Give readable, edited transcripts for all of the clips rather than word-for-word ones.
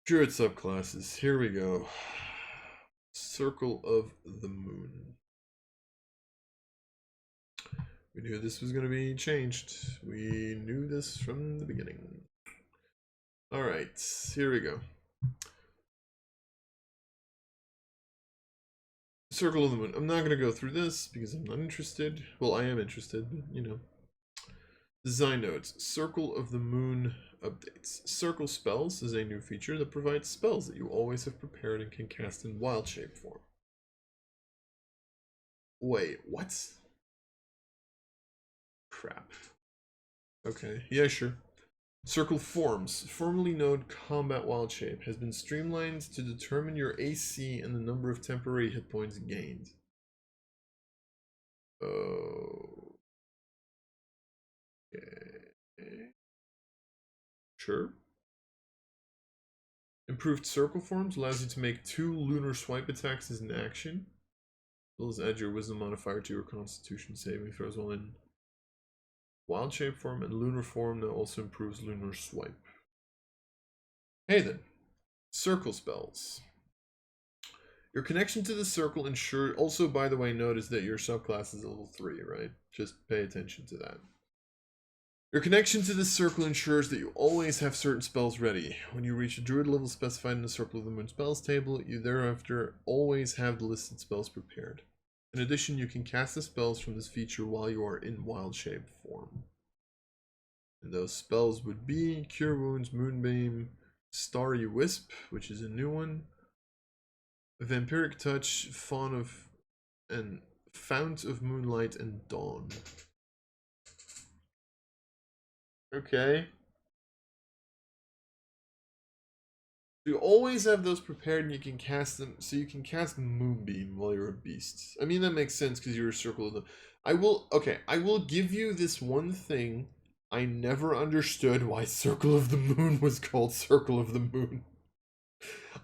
Druid subclasses. Here we go. Circle of the Moon. We knew this was going to be changed. We knew this from the beginning. Alright, here we go. Circle of the Moon. I'm not going to go through this because I'm not interested. Well, I am interested, but you know. Design notes. Circle of the Moon updates. Circle spells is a new feature that provides spells that you always have prepared and can cast in wild shape form. Wait, what? Crap. Okay, yeah, sure. Circle forms, formerly known combat wild shape, has been streamlined to determine your AC and the number of temporary hit points gained. Oh. Okay. Sure. Improved circle forms allows you to make 2 lunar swipe attacks as an action. As well as add your wisdom modifier to your constitution saving throws while in wild shape form, and lunar form that also improves lunar swipe. Hey then. Circle spells. Your connection to the circle ensures. Also, by the way, notice that your subclass is level 3, right? Just pay attention to that. Your connection to this circle ensures that you always have certain spells ready. When you reach a druid level specified in the Circle of the Moon spells table, you thereafter always have the listed spells prepared. In addition, you can cast the spells from this feature while you are in wild shape form. And those spells would be Cure Wounds, Moonbeam, Starry Wisp, which is a new one, Vampiric Touch, Fount of Moonlight, and Dawn. Okay. You always have those prepared and you can cast them, so you can cast Moonbeam while you're a beast. I mean, that makes sense because you're a circle of the... I will give you this one thing. I never understood why Circle of the Moon was called Circle of the Moon.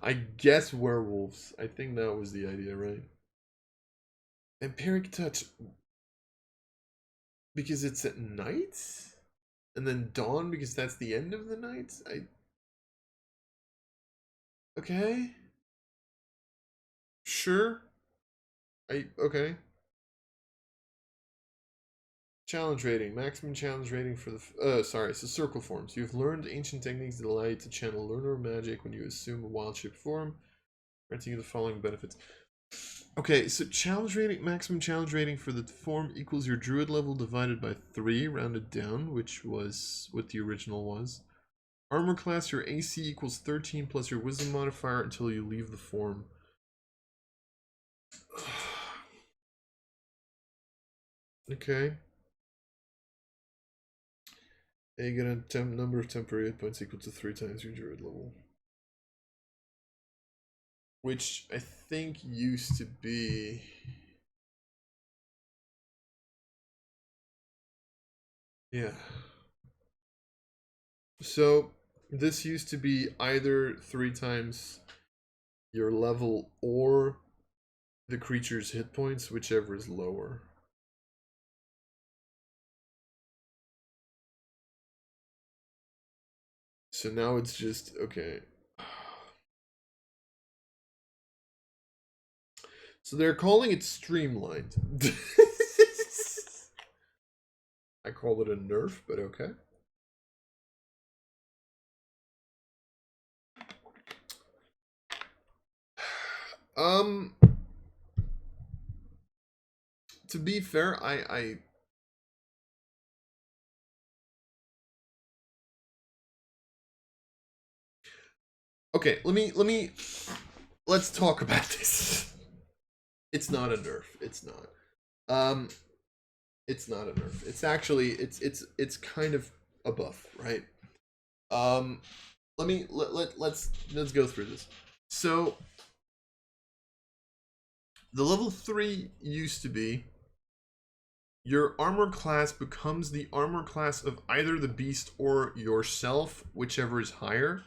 I guess werewolves. I think that was the idea, right? Vampiric Touch. Because it's at night? And then Dawn because that's the end of the night? Okay. Sure. Okay. Challenge rating. Maximum challenge rating for the... sorry, so circle forms. You've learned ancient techniques that allow you to channel lunar magic when you assume a wild shape form, granting you the following benefits. Okay, so challenge rating, maximum challenge rating for the form equals your druid level divided by 3, rounded down, which was what the original was. Armor class, your AC equals 13 plus your wisdom modifier until you leave the form. Okay. And you get a number of temporary hit points equal to 3 times your druid level. Which I think used to be... Yeah. So, this used to be either 3 times your level or the creature's hit points, whichever is lower. So now it's just, okay. So they're calling it streamlined. I call it a nerf, but okay. To be fair, okay, let's talk about this. It's not a nerf. It's not. It's not a nerf. It's actually it's kind of a buff, right? Let's go through this. So the level 3 used to be your armor class becomes the armor class of either the beast or yourself, whichever is higher.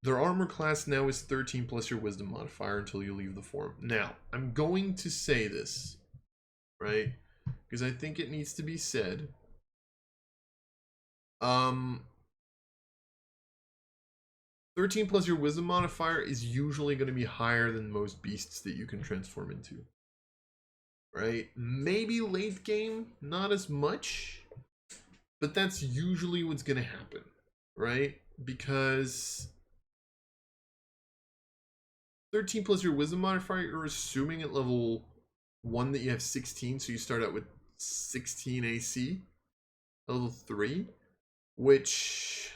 Their armor class now is 13 plus your wisdom modifier until you leave the form. Now, I'm going to say this, right? Because I think it needs to be said. 13 13 plus your wisdom modifier is usually going to be higher than most beasts that you can transform into. Right? Maybe late game, not as much, but that's usually what's going to happen. Right? Because 13 plus your wisdom modifier, you're assuming at level 1 that you have 16, so you start out with 16 AC. Level 3, which,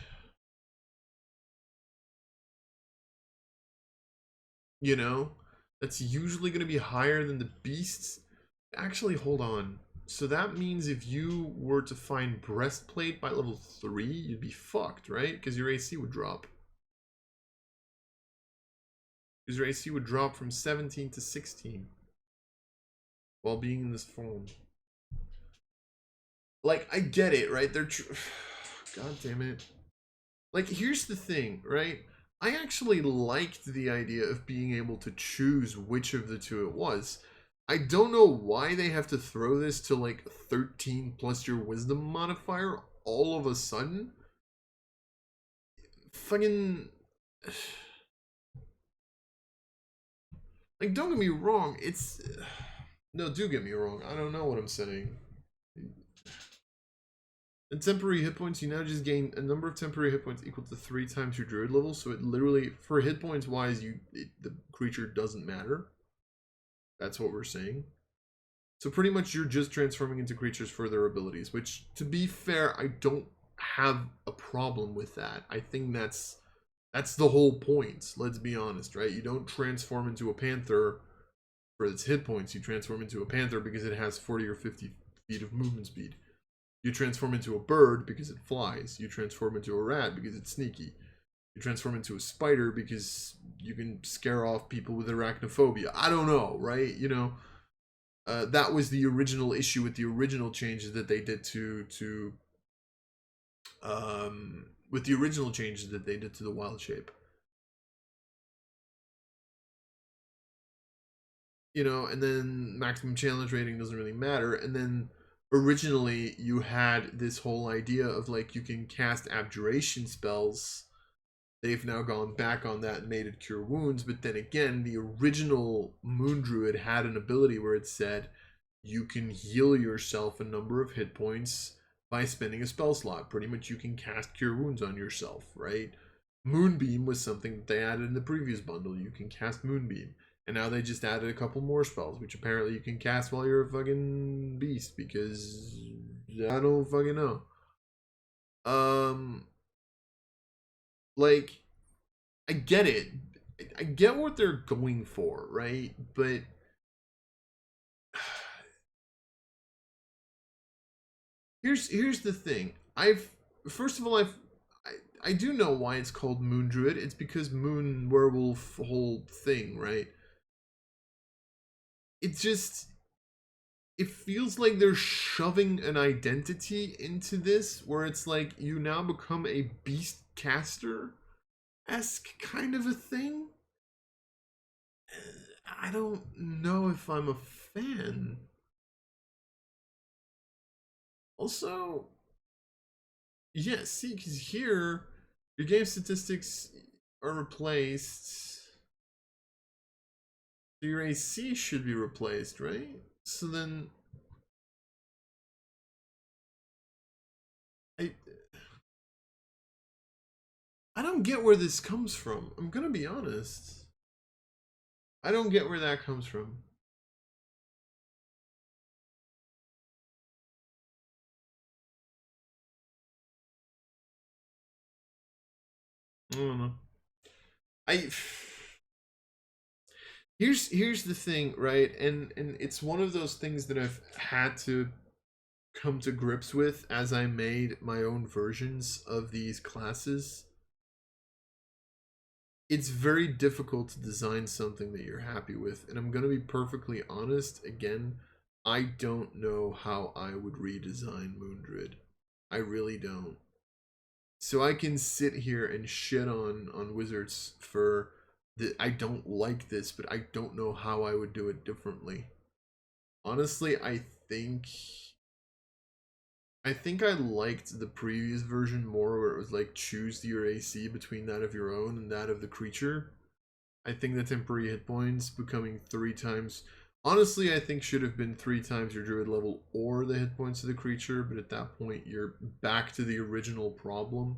you know, that's usually going to be higher than the beasts. Actually, hold on. So that means if you were to find breastplate by level 3, you'd be fucked, right? Because your AC would drop. Because your AC would drop from 17 to 16 while being in this form. Like, I get it, right? They're God damn it. Like, here's the thing, right? I actually liked the idea of being able to choose which of the two it was. I don't know why they have to throw this to like 13 plus your wisdom modifier all of a sudden. Fucking... Like, don't get me wrong, it's... No, do get me wrong, I don't know what I'm saying. And temporary hit points, you now just gain a number of temporary hit points equal to 3 times your druid level. So it literally, for hit points wise, the creature doesn't matter. That's what we're saying. So pretty much you're just transforming into creatures for their abilities, which, to be fair, I don't have a problem with that. I think that's the whole point, let's be honest, right? You don't transform into a panther for its hit points. You transform into a panther because it has 40 or 50 feet of movement speed. You transform into a bird because it flies. You transform into a rat because it's sneaky. You transform into a spider because you can scare off people with arachnophobia. I don't know, right? You know, that was the original issue with the original changes that they did with the original changes that they did to the wild shape. You know, and then maximum challenge rating doesn't really matter. And then originally you had this whole idea of like you can cast abjuration spells. They've now gone back on that and made it cure wounds, but then again, the original Moon Druid had an ability where it said you can heal yourself a number of hit points by spending a spell slot. Pretty much you can cast cure wounds on yourself, right? Moonbeam was something that they added in the previous bundle. You can cast Moonbeam. And now they just added a couple more spells, which apparently you can cast while you're a fucking beast, because I don't fucking know. Like, I get it. I get what they're going for, right? But here's the thing. First of all, I do know why it's called Moon Druid. It's because Moon Werewolf whole thing, right? It just, it feels like they're shoving an identity into this where it's like you now become a beast caster-esque kind of a thing. I don't know if I'm a fan. Also, yeah, see, because here your game statistics are replaced. So your AC should be replaced, right? So then I don't get where this comes from. I'm gonna be honest. I don't get where that comes from. I don't know. Here's the thing, right? And it's one of those things that I've had to come to grips with as I made my own versions of these classes. It's very difficult to design something that you're happy with, and I'm going to be perfectly honest again, I don't know how I would redesign Moondred. I really don't. So I can sit here and shit on Wizards for that. I don't like this, but I don't know how I would do it differently. Honestly, I think I think I liked the previous version more, where it was like choose your AC between that of your own and that of the creature. I think the temporary hit points becoming 3 times. Honestly, I think should have been 3 times your druid level or the hit points of the creature, but at that point you're back to the original problem.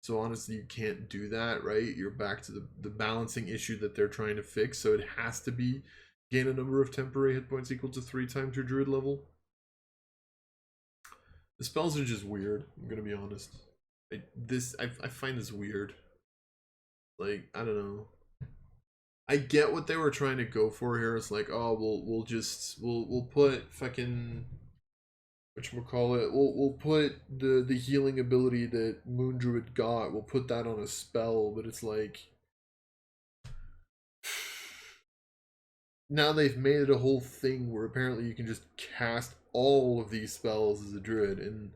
So honestly, you can't do that, right? You're back to the balancing issue that they're trying to fix. So it has to be gain a number of temporary hit points equal to 3 times your druid level. The spells are just weird. I'm gonna be honest. I find this weird. Like, I don't know. I get what they were trying to go for here. It's like, oh, we'll put fucking whatchamacallit, we'll put the healing ability that Moon Druid got, we'll put that on a spell, but it's like now they've made it a whole thing where apparently you can just cast all of these spells as a druid, and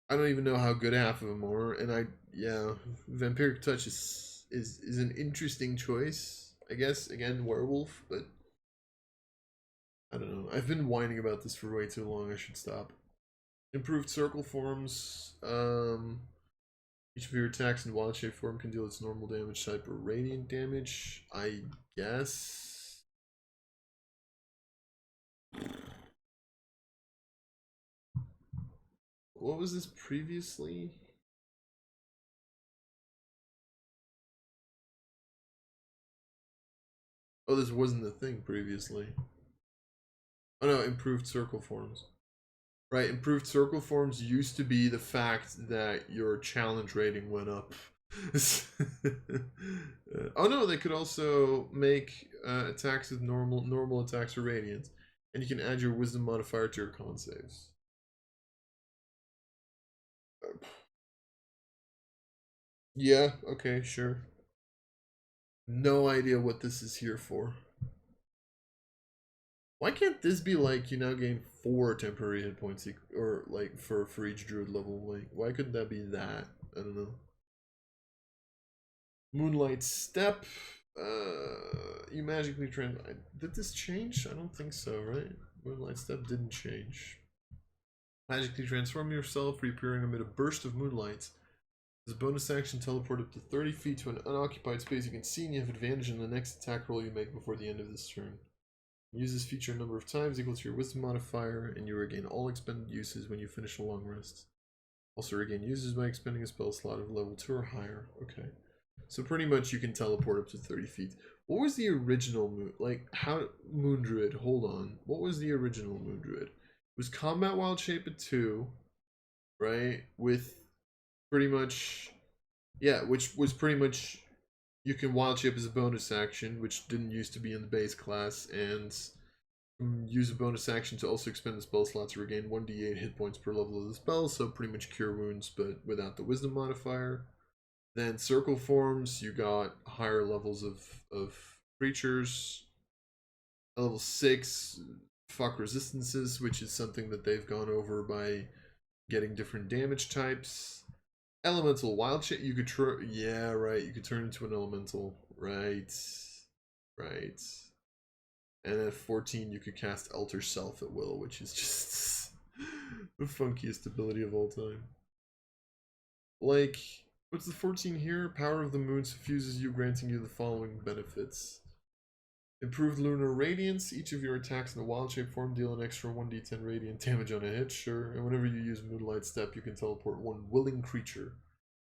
I don't even know how good half of them are. And yeah, Vampiric Touch is an interesting choice, I guess. Again, werewolf, but I don't know. I've been whining about this for way too long. I should stop. Improved circle forms. Each of your attacks in wild shape form can deal its normal damage type or radiant damage, I guess. What was this previously? Oh, this wasn't the thing previously. Oh no, improved circle forms. Right, improved circle forms used to be the fact that your challenge rating went up. Oh no, they could also make attacks with normal attacks or radiant, and you can add your wisdom modifier to your con saves. Yeah, okay, sure. No idea what this is here for. Why can't this be like you now gain 4 temporary hit points or like for each druid level? Like, why couldn't that be that? I don't know. Moonlight Step. You magically did this change? I don't think so, right? Moonlight Step didn't change. Magically transform yourself, reappearing amid a burst of moonlight. As a bonus action, teleport up to 30 feet to an unoccupied space you can see, and you have advantage in the next attack roll you make before the end of this turn. Use this feature a number of times equal to your wisdom modifier, and you regain all expended uses when you finish a long rest. Also regain uses by expending a spell slot of level 2 or higher. Okay. So pretty much you can teleport up to 30 feet. What was the original moon? Like, how... Moon Druid, hold on. What was the original Moon Druid? It was Combat Wild Shape at 2, right? With pretty much... Yeah, which was pretty much... You can Wild Shape as a bonus action, which didn't used to be in the base class, and use a bonus action to also expend the spell slot to regain 1d8 hit points per level of the spell, so pretty much cure wounds, but without the wisdom modifier. Then circle forms, you got higher levels of creatures. Level 6, fuck resistances, which is something that they've gone over by getting different damage types. Elemental wild shit, you could yeah, right, you could turn into an elemental. Right. Right. And at 14 you could cast Alter Self at will, which is just the funkiest ability of all time. Like, what's the 14 here? Power of the Moon suffuses you, granting you the following benefits. Improved Lunar Radiance. Each of your attacks in a wild shape form deal an extra 1d10 radiant damage on a hit, sure. And whenever you use Moonlight Step, you can teleport one willing creature.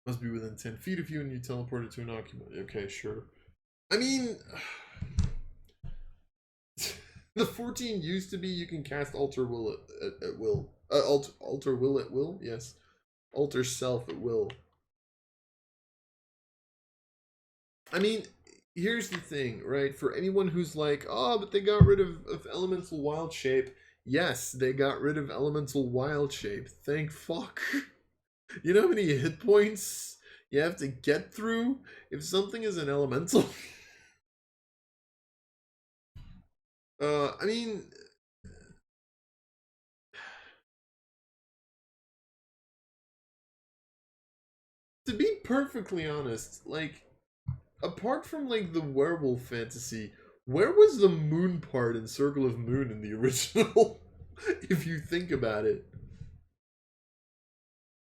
Must be within 10 feet of you, and you teleport it to an occupant. Okay, sure. I mean... the 14 used to be you can cast Alter Will at will. Alter Will at will? Yes. Alter Self at will. I mean, here's the thing, right? For anyone who's like, oh, but they got rid of Elemental Wild Shape. Yes, they got rid of Elemental Wild Shape. Thank fuck. You know how many hit points you have to get through if something is an elemental? I mean... To be perfectly honest, like... Apart from, like, the werewolf fantasy, where was the moon part in Circle of Moon in the original? If you think about it.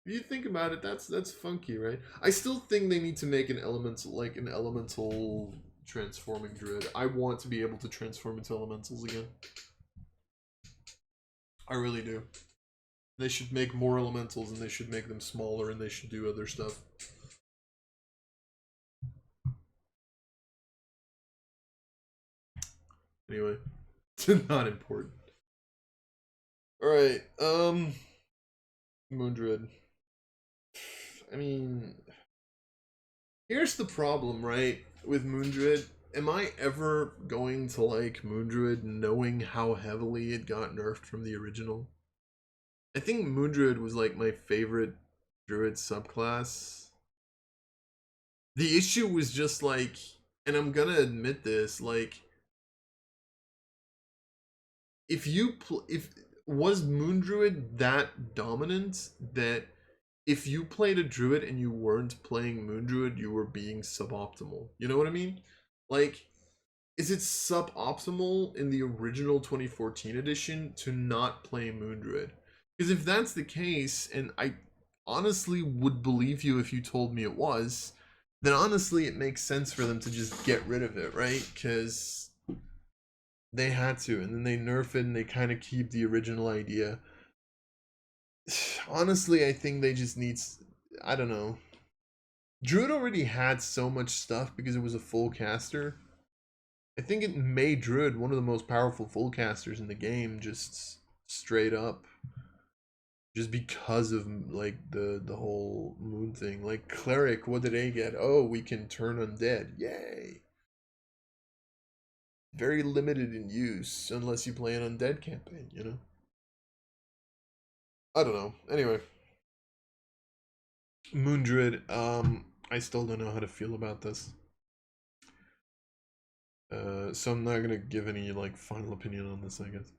If you think about it, that's funky, right? I still think they need to make an elemental transforming druid. I want to be able to transform into elementals again. I really do. They should make more elementals, and they should make them smaller, and they should do other stuff. Anyway, not important. Alright, Moondred. I mean, here's the problem, right, with Moondred. Am I ever going to like Moondred knowing how heavily it got nerfed from the original? I think Moondred was like my favorite druid subclass. The issue was just like, and I'm gonna admit this, like, if was Moon Druid that dominant that if you played a druid and you weren't playing Moon Druid, you were being suboptimal. You know what I mean? Like, is it suboptimal in the original 2014 edition to not play Moon Druid? Because if that's the case, and I honestly would believe you if you told me it was, then honestly it makes sense for them to just get rid of it, right? Because they had to, and then they nerf it and they kind of keep the original idea. Honestly, I think they just need, I don't know. Druid already had so much stuff because it was a full caster. I think it made Druid one of the most powerful full casters in the game, just straight up. Just because of like the whole moon thing. Like Cleric, what did they get? Oh, we can turn undead. Yay. Very limited in use unless you play an undead campaign, you know? I don't know. Anyway. Moondred, I still don't know how to feel about this. So I'm not gonna give any like final opinion on this, I guess.